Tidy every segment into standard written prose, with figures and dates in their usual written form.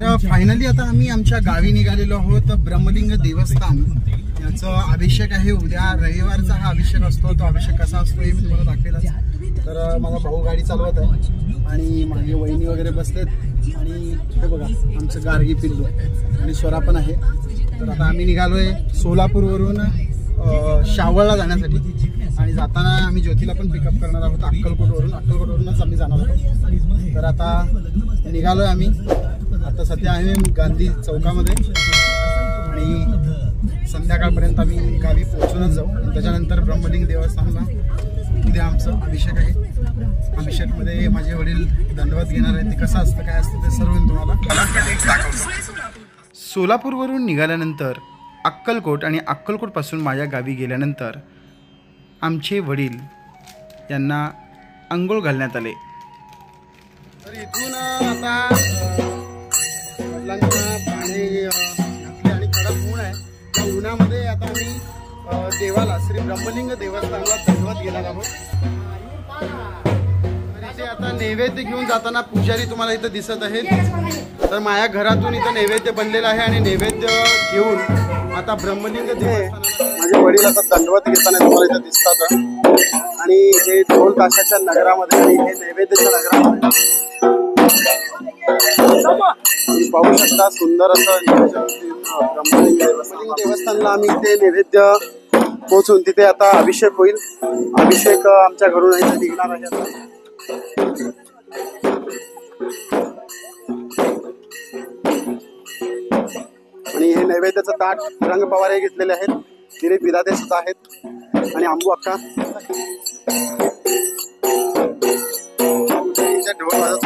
Finally आता आम्ही आमच्या गावी निघालेलो आहोत। ब्रह्मलिंग देवस्थान याचा अभिषेक आहे उद्या रविवारचा हा अभिषेक असतो। तो अभिषेक कसा असतो हे मी तुम्हाला दाखवेलच। तर माझा भाऊ गाडी चालवत आहे आणि माझे वहिनी वगैरे बसलेत आणि हे बघा आमचं गार्गी पिल्लू आणि स्वरा पण आहे। तर आता आम्ही निघालोय सोलापूरवरून शावळला जाण्यासाठी आणि जाताना आम्ही ज्योतीला पण पिकअप करणार आहोत अक्कलकोटवरूनच आम्ही जाणार आहोत। तर आता निघालोय आम्ही। आता सध्या आहे गांधी चौकामध्ये आणि संध्याकाळपर्यंत आम्ही गावी पोहोचूनच जाऊ आणि त्याच्यानंतर ब्रह्मलिंग देवस्थानला उद्या आमचं अभिषेक आहे। अभिषेकमध्ये माझे वडील दंडवत घेणार आहेत। ते कसं असतं काय असतं ते सर्व मी तुम्हाला सोलापूरवरून निघाल्यानंतर अक्कलकोट आणि अक्कलकोटपासून माझ्या गावी गेल्यानंतर आमचे वडील यांना अंघोळ घालण्यात आले। तर इथून आता पाणी घातले आणि कडक ऊन आहे। त्या उन्हामध्ये आता आम्ही देवाला श्री ब्रह्मलिंग देवस्थानला दंडवत घेणार आहोत। इथे आता नैवेद्य घेऊन जाताना पुजारी तुम्हाला इथं दिसत आहेत। तर माझ्या घरातून इथं नैवेद्य बनलेलं आहे आणि नैवेद्य घेऊन आता ब्रह्मलिंग देवस्थानाला माझे वडील आता दंडवत घेताना तुम्हाला इथं दिसतात आणि हे ढोल ताशाच्या नगरामध्ये आणि हे नैवेद्याच्या नगरामध्ये तुम्ही पाहू शकता सुंदर असं ब्रह्मलिंग देवस्थानला आम्ही इथे नैवेद्य पोहोचून तिथे आता अभिषेक होईल। अभिषेक आमच्या घरून इथे निघणार आहे आता। आणि हे नैवेद्याचं ताट रंग पवारे घेतलेले आहेत। दिलीप विधाते सुद्धा आहेत आणि आंबू अक्का ढोल वाजत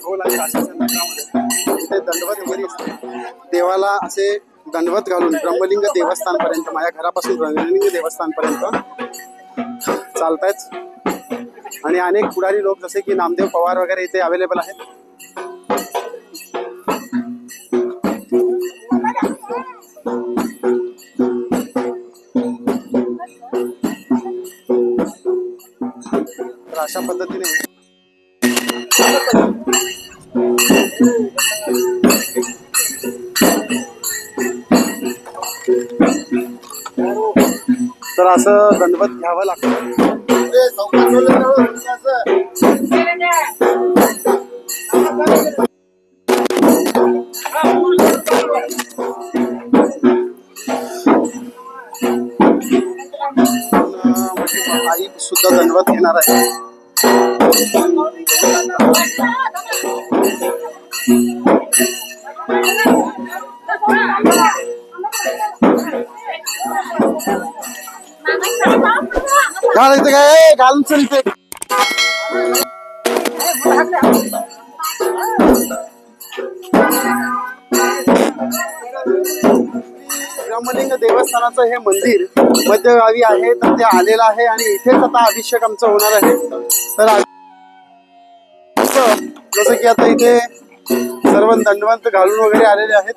ढोल आणि ताशाच्या नगरामध्ये इथे दंडवत वगैरे असते। देवाला असे दंडवत घालून ब्रह्मलिंग देवस्थानपर्यंत माझ्या घरापासून ब्रह्मलिंग देवस्थानपर्यंत चालतायत आणि अनेक पुढारी लोक जसे की नामदेव पवार वगैरे इथे अवेलेबल आहेत। तर अशा पद्धतीने तर असं दंडवत घ्यावं लागतं। आई सुद्धा दंडवत घेणार आहे। घालायचं काय घालून चलते ब्रह्मलिंग देवस्थानाचं हे मंदिर मध्यगावी आहे। तर ते आलेलं आहे आणि इथेच आता अभिषेक आमचा होणार आहे। तर जसं की आता इथे सर्व दंडवत घालून वगैरे आलेले आहेत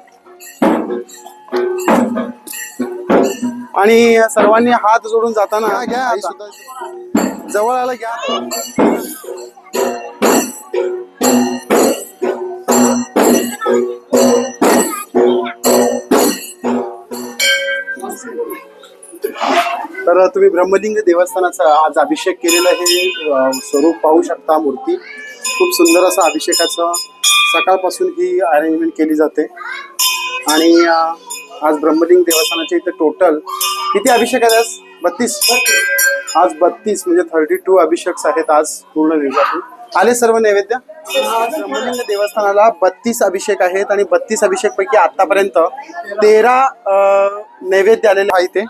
आणि सर्वांनी हात जोडून जाताना घ्या आई सुद्धा जवळ आला घ्या। तर तुम्ही ब्रह्मलिंग देवस्थानाचा आज अभिषेक केलेलं हे स्वरूप पाहू शकता। मूर्ती खूप सुंदर असं अभिषेकाचं सकाळपासून ही अरेंजमेंट केली जाते आणि आज ब्रह्मलिंग देवस्थानाचे इथे टोटल किती अभिषेक आहेत? आज 32 म्हणजे 32 अभिषेक आहेत आज पूर्ण दिवसातून। आले सर्व नैवेद्य ब्रह्मलिंग देवस्थानाला 32 अभिषेक आहेत आणि 32 अभिषेक पैकी आतापर्यंत 13 नैवेद्य आलेले आहे। इथे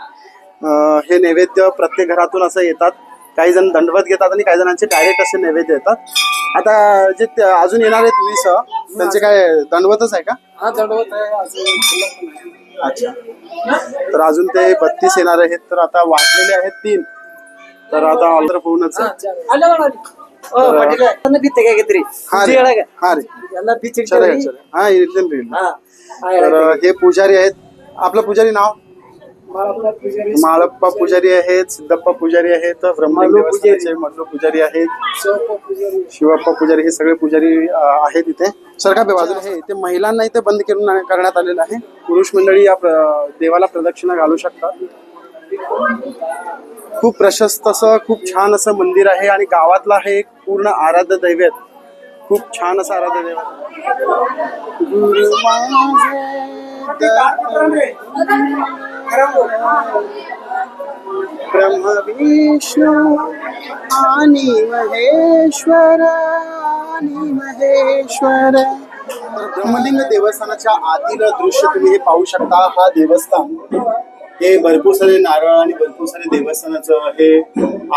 हे नैवेद्य प्रत्येक घरातून असं येतात। काही जण दंडवत घेतात आणि काही जणांचे डायरेक्ट असे नैवेद्य येतात। आता जे अजून येणार आहेत 20 त्यांचे काय दंडवतच आहे का? हा दंडवत आहे। अच्छा, तर अजून ते 32 येणार आहेत। तर आता वाढलेले आहेत 3। तर आता ऑर्डर होऊनच हे पुजारी आहेत। आपलं पुजारी नाव माळप्पा पुजारी आहेत, सिद्धप्पा पुजारी आहेत, ब्रह्मलिंग देवस्थानाचे मल्लू पुजारी आहेत, शिवप्पा पुजारी, हे सगळे पुजारी आहेत इथे. सरका पे बाजूला आहे इथे महिलांना इथे बंद करून करण्यात आलेलं आहे. पुरुष मंडळी या देवाला प्रदक्षिणा घालू शकतात. खूप प्रशस्त असं, खूप छान असं मंदिर आहे आणि गावातला हे एक पूर्ण आराध्य दैवत, खूप छान असं आराध्य दैवत. गुरु ब्रह्म विष्णू आणि महेश्वर आणि महेश्वर. ब्रह्मलिंग देवस्थानाच्या आतील दृश्य तुम्ही हे पाहू शकता. हा देवस्थान हे भरपूर सारे नारळ आणि भरपूर सारे देवस्थानाचं हे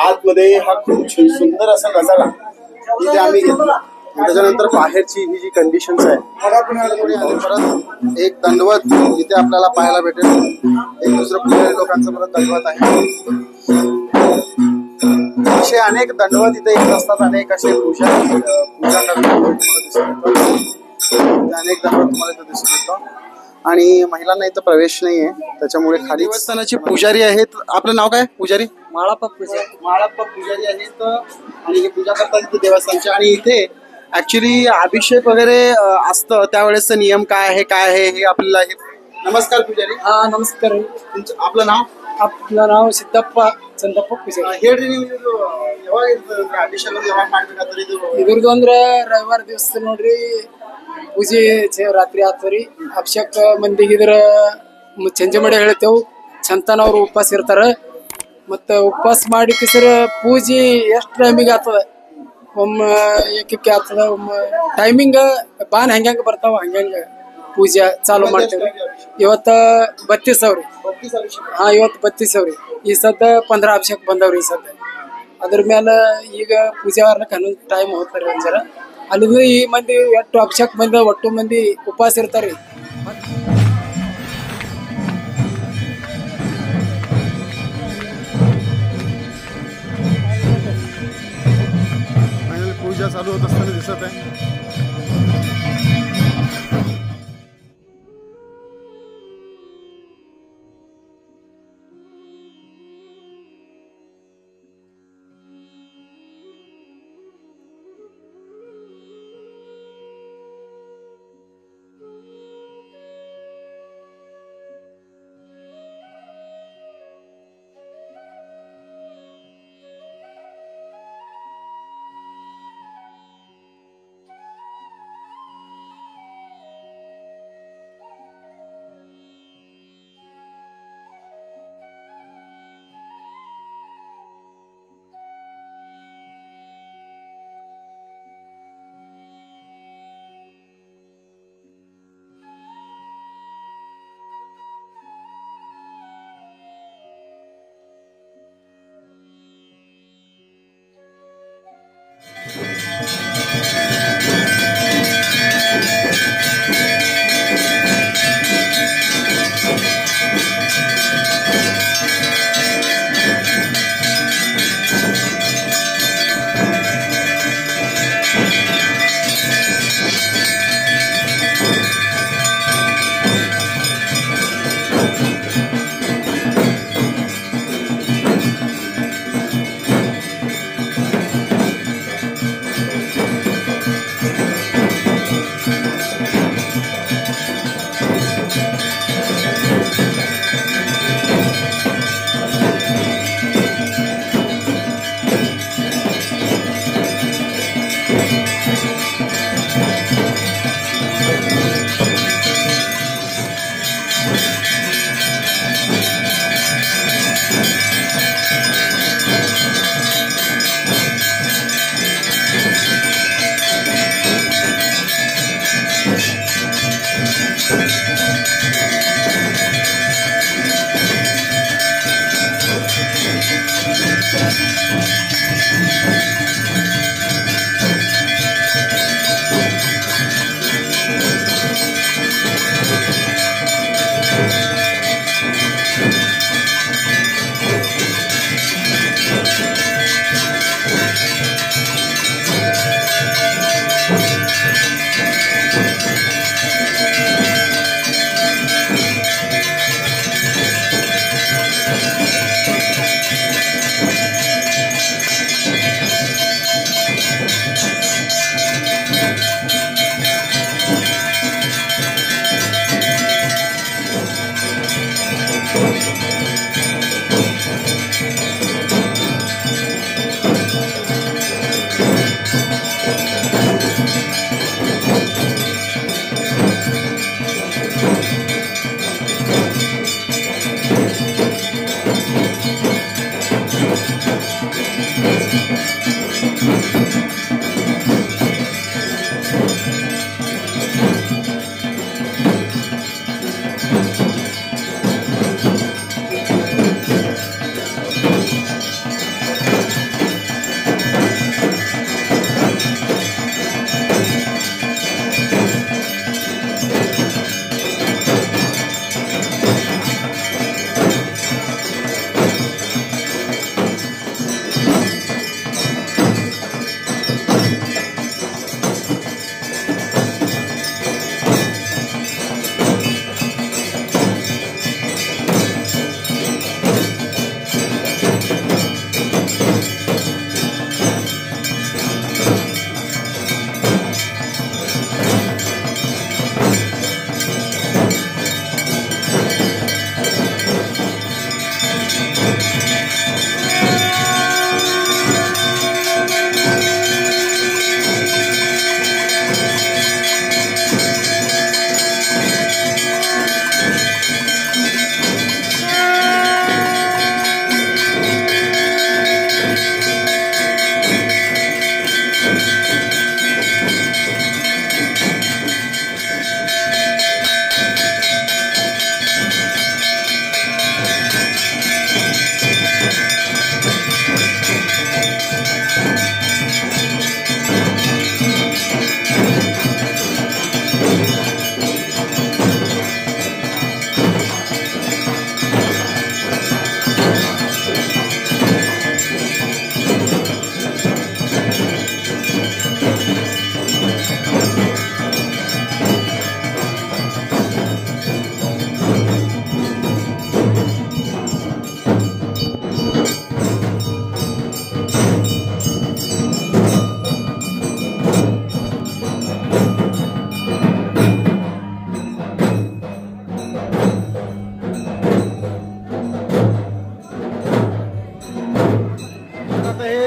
आतमध्ये हा खूप सुंदर असा नजारा इथे आम्ही घेतला. त्याच्यानंतर बाहेरची ही जी कंडिशन्स आहे, परत एक दंडवत इथे आपल्याला पाहायला भेटेल. एक दुसरं पुजारी लोकांचं परत दंडवत आहे. असे अनेक दंडवत इथे येत असतात. अनेक असे पूजा करतात अनेक दंडवत तुम्हाला इथं दिसून येतं. आणि महिलांना इथं प्रवेश नाहीये, त्याच्यामुळे खाली देवस्थानाचे पुजारी आहेत. आपलं नाव काय? पुजारी माळप्पा पुजारी. माळप्पा पुजारी आहेत आणि हे पूजा करतात इथे देवस्थानचे. आणि इथे ऍक्च्युली अभिषेक वगैरे असतं, त्यावेळेसचा नियम काय आहे हे आपल्याला हे. नमस्कार पुजारी. हा नमस्कार. आपलं नाव? आपलं नाव सिद्धप्पा ಚಂದಪ್ಪ ಪೂಜಾರಿ. ಹೇಳ್ರಿ ನೀವು ಇದು ಯಾವಾಗ ಅಭಿಷೇಕ ಯಾವಾಗ ಮಾಡ್ಬೇಕಾದ್ರೆ ಇದ್ರದ್ದು ಅಂದ್ರೆ ರವಿವಾರ ದಿವಸ ನೋಡ್ರಿ ಪೂಜೆ ರಾತ್ರಿ ಆತವ್ರಿ. ಅಭಿಷೇಕ ಮಂದಿಗೆ ಇದ್ರ ಸಂಜೆ ಮಾಡಿ ಹೇಳ್ತೇವ್. ಚಂತನ ಅವ್ರು ಉಪವಾಸ ಇರ್ತಾರ. ಮತ್ತೆ ಉಪವಾಸ ಮಾಡಿ ಕಿಸರ ಪೂಜೆ ಎಷ್ಟು ಟೈಮಿಗೆ ಆಗ್ತದ, ಒಮ್ಮೆ ಏಕಕ್ಕೆ ಆಗ್ತದ, ಒಮ್ಮೆ ಟೈಮಿಂಗ್ ಬಾನ್ ಹೆಂಗ ಬರ್ತಾವ ಹಂಗ ಪೂಜೆ ಚಾಲು ಮಾಡ್ತೇವ್ರಿ. ಇವತ್ತ 32 ಸಾವಿರ. ಹಾ ಇವತ್ತು 32 ಸಾವಿರ. ಈ ಸದ್ದ 15 ಅಭಿಷೇಕ ಬಂದವ್ರಿ ಈ ಸದ್ದ. ಅದ್ರ ಮೇಲೆ ಈಗ ಪೂಜೆ ಮಾಡ್ಲಿಕ್ಕೆ ಹನ್ನೊಂದು ಟೈಮ್ ಹೋಗ್ತಾರೆ ಒಂದ್ಸರ. ಅಲ್ಲಿಂದ ಈ ಮಂದಿ ಎಷ್ಟು ಅಭಿಷೇಕ ಬಂದ ಒಟ್ಟು ಮಂದಿ ಉಪವಾಸ ಇರ್ತಾರ್ರಿ. पूजा चालू होत असताना दिसत आहे.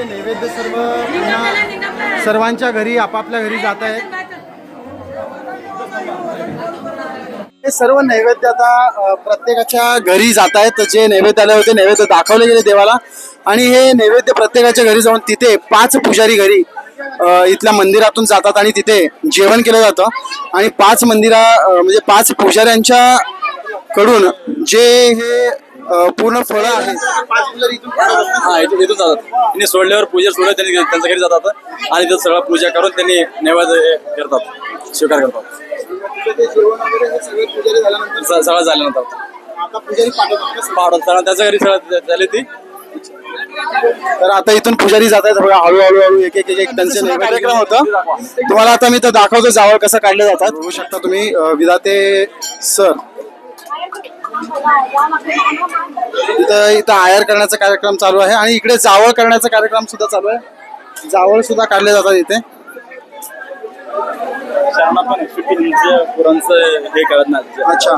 नैवेद्य सर्वांच्या घरी आपापल्या घरी जात आहेत. हे सर्व नैवेद्य आता प्रत्येकाच्या घरी जात आहेत. जे नैवेद्य आले होते नैवेद्य दाखवले गेले देवाला आणि हे नैवेद्य प्रत्येकाच्या घरी जाऊन तिथे 5 पुजारी घरी इथल्या मंदिरातून जातात आणि तिथे जेवण केलं जातं आणि 5 म्हणजे 5 पुजाऱ्यांच्या कडून जे हे पूर्ण फळं आहेत इथून जातात. सोडल्यावर पूजा सोडलं त्यांनी त्यांच्या घरी जातात आणि तिथं सगळं पूजा करून त्यांनी नैवेद्य करतात, स्वीकार करतात. सगळं झाल्यानंतर आता पुजारी पाठवतात त्याच्या घरी सगळं झाली ती. तर आता इथून पुजारी जात आहेत हळूहळू एक एक एक त्यांचे कार्यक्रम होतं. तुम्हाला आता मी तर दाखवतो जावळ कसं काढले जातात. बघू शकता तुम्ही विधाते सर इथं आयर करण्याचा कार्यक्रम चालू आहे आणि इकडे जावळ करण्याचा कार्यक्रम सुद्धा चालू आहे. जावळ सुद्धा काढले जातात इथे. अच्छा,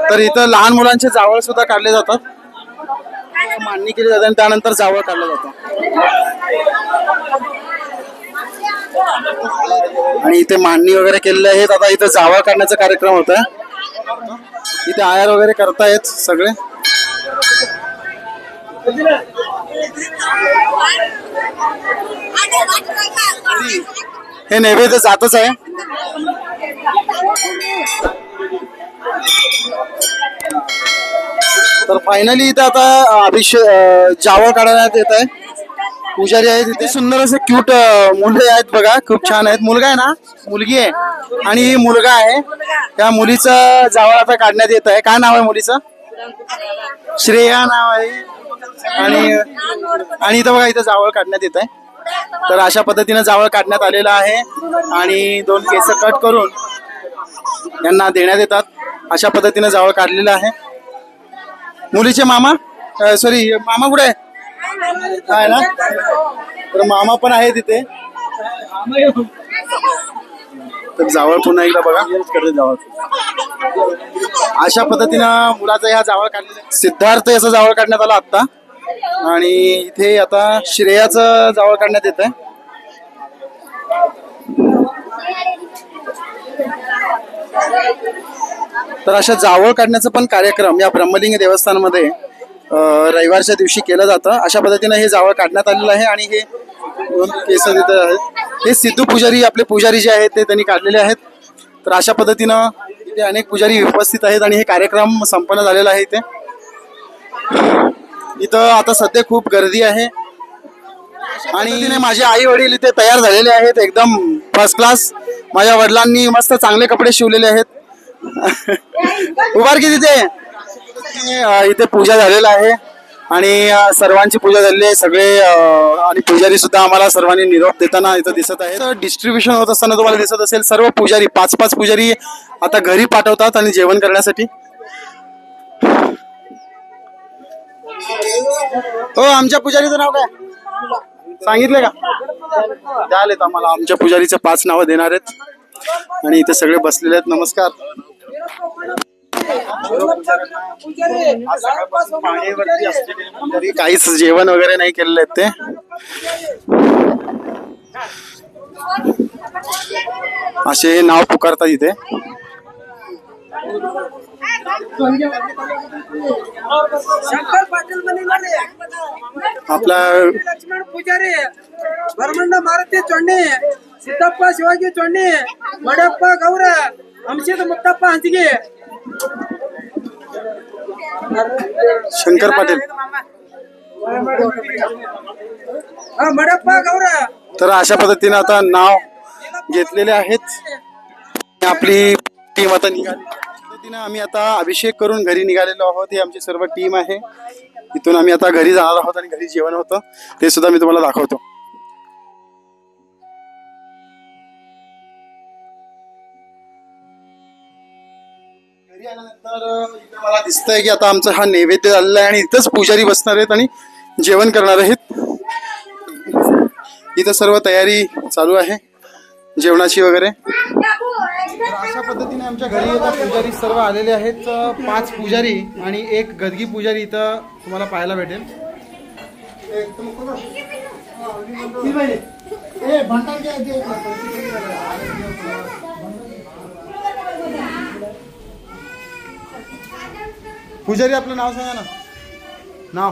तर इथं लहान मुलांचे जावळ सुद्धा काढले जातात, मांडणी केली जाते आणि त्यानंतर जावळ काढलं जातं. आणि इथे मांडणी वगैरे केलेले आहेत. आता इथं जावळ काढण्याचा कार्यक्रम होत आहे. इथे आयर वगैरे करतायत सगळे. हे नैवेद्य जातच आहे. तर फायनली इथं आता जावळ काढण्यात येत आहे. पुजारी आहेत इथे. सुंदर असे क्यूट मुले आहेत बघा, खूप छान आहेत. मुलगा आहे ना, मुलगी आहे आणि ही मुलगा आहे. त्या मुलीचं जावळ आता काढण्यात येत आहे. काय नाव आहे मुलीचं? श्रेया नाव आहे. आणि इथं बघा इथं जावळ काढण्यात येत आहे. तर अशा पद्धतीने जावळ काढण्यात आलेलं आहे आणि 2 केस कट करून यांना देण्यात येतात. अशा पद्धतीने जावळ काढलेलं आहे. मुलीचे मामा मामा कुठे आहे ना? तर मामा पण आहे तिथे. तर जावळ पुन्हा एकदा बघा. अशा पद्धतीनं मुलाचा ह्या जावळ काढलेला. सिद्धार्थ याचा जावळ काढण्यात आला आता आणि इथे आता श्रेयाचं जावळ काढण्यात येत आहे. तर अशा जावळ काढण्याचा पण कार्यक्रम या ब्रह्मलिंग देवस्थानमध्ये रविवारच्या दिवशी केलं जातं. अशा पद्धतीने हे जावळ काढण्यात आलेलं आहे आणि हे 2 केस तिथे आहेत. हे सिद्धू पुजारी आपले पुजारी जे आहेत ते त्यांनी काढलेले आहेत. तर अशा पद्धतीनं इथे अनेक पुजारी उपस्थित आहेत आणि हे कार्यक्रम संपन्न झालेला आहे. इथं आता सध्या खूप गर्दी आहे आणि माझे आई वडील इथे तयार झालेले आहेत एकदम फर्स्ट क्लास. माझ्या वडिलांनी मस्त चांगले कपडे शिवलेले आहेत. उभार की तिथे इथे पूजा झालेला आहे आणि सर्वांची पूजा झालेली आहे. सगळे आणि पुजारी सुद्धा आम्हाला सर्वांनी निरोप देताना इथं दिसत आहे. डिस्ट्रीब्युशन होत असताना तुम्हाला दिसत असेल सर्व पुजारी 5-5 पुजारी आता घरी पाठवतात आणि जेवण करण्यासाठी. हो, आमच्या पुजारीचं नाव काय सांगितलं का? द्यालेत आम्हाला. आमच्या पुजारीचे 5 नावं देणार आहेत आणि इथे सगळे बसलेले आहेत. नमस्कार. पाणीवरती असलेले पुजारी काहीच जेवण वगैरे नाही केलेले आहेत ते. असे हे नाव पुकारतात इथे. आपला लक्ष्मण पुजारी, भरमंड मारुती चोंडे, सिद्धप्पा शिवाजी चोंडे, मडप्पा गौर, अंशित मुक्तप्पा हंसगे, शंकर पाटील, मडप्पा गौर. तर अशा पद्धतीने आता नाव घेतलेले आहेत. आपली टीम आता निघाली. पद्धतीने आम्ही आता अभिषेक करून घरी निघालेलो आहोत. ही आमची सर्व टीम आहे. इथून आम्ही आता घरी जाणार आहोत आणि घरी जेवण होतं ते सुद्धा मी तुम्हाला दाखवतो. घरी आल्यानंतर मला दिसतंय की आता आमचा हा नैवेद्य झालेला आहे आणि इथंच पुजारी बसणार आहेत आणि जेवण करणार आहेत. इथं सर्व तयारी चालू आहे जेवणाची वगैरे. अशा पद्धतीने आमच्या घरी आता पुजारी सर्व आलेले आहेत. 5 पुजारी आणि 1 गदगी पुजारी इथं तुम्हाला पाहायला भेटेल. पुजारी आपलं नाव सांगा ना. नाव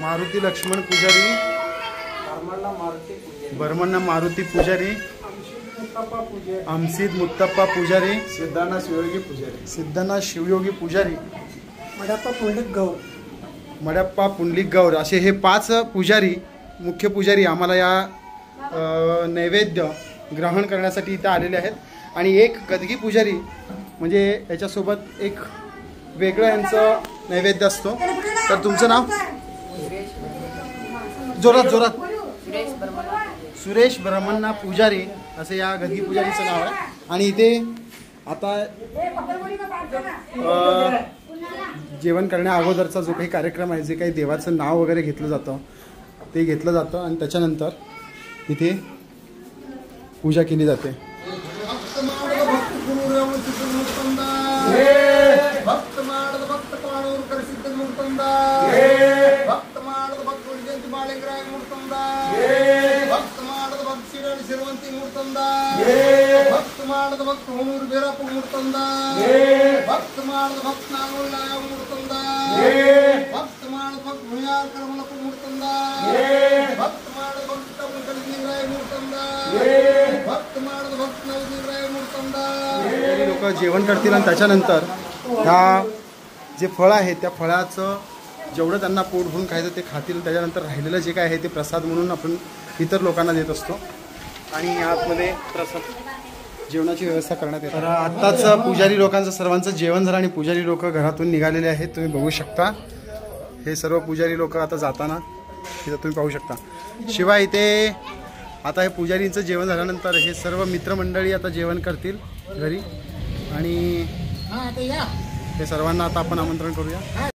मारुती लक्ष्मण पुजारी, बर्मण्णा मारुती पुजारी, अंशित मुक्तप्पा पुजारी, सिद्धनाथ शिवयोगी पुजारी, मडप्पा पुंडलिक गौर असे हे 5 पुजारी मुख्य पुजारी आम्हाला या नैवेद्य ग्रहण करण्यासाठी इथं आलेले आहेत. आणि 1 गदगी पुजारी म्हणजे याच्यासोबत एक वेगळं यांचं नैवेद्य असतो. तर तुमचं नाव? जोरात जोरात. सुरेश ब्रह्मण्णा पुजारी असं या गदगी पुजारीचं नाव आहे. आणि इथे आता जेवण करण्या अगोदरचा जो काही कार्यक्रम आहे, जे काही देवाचं नाव वगैरे घेतलं जातं ते घेतलं जातं आणि त्याच्यानंतर इथे पूजा केली जाते. लोक जेवण करतील आणि त्याच्यानंतर ह्या जे फळ आहे त्या फळाचं जेवढं त्यांना पोट भरून खायचं ते खातील. त्याच्यानंतर राहिलेलं जे काय आहे ते प्रसाद म्हणून आपण इतर लोकांना देत असतो. आणि आतमध्ये प्रसाद जेवणाची व्यवस्था करण्यात येते. तर आत्ताच पुजारी लोकांचं सर्वांचं जेवण झालं आणि पुजारी लोक घरातून निघालेले आहेत. तुम्ही बघू शकता हे सर्व पुजारी लोक आता जाताना इथं तुम्ही पाहू शकता. शिवाय इथे आता हे पुजारींचं जेवण झाल्यानंतर हे सर्व मित्रमंडळी आता जेवण करतील घरी आणि हे सर्वांना आता आपण आमंत्रण करूया.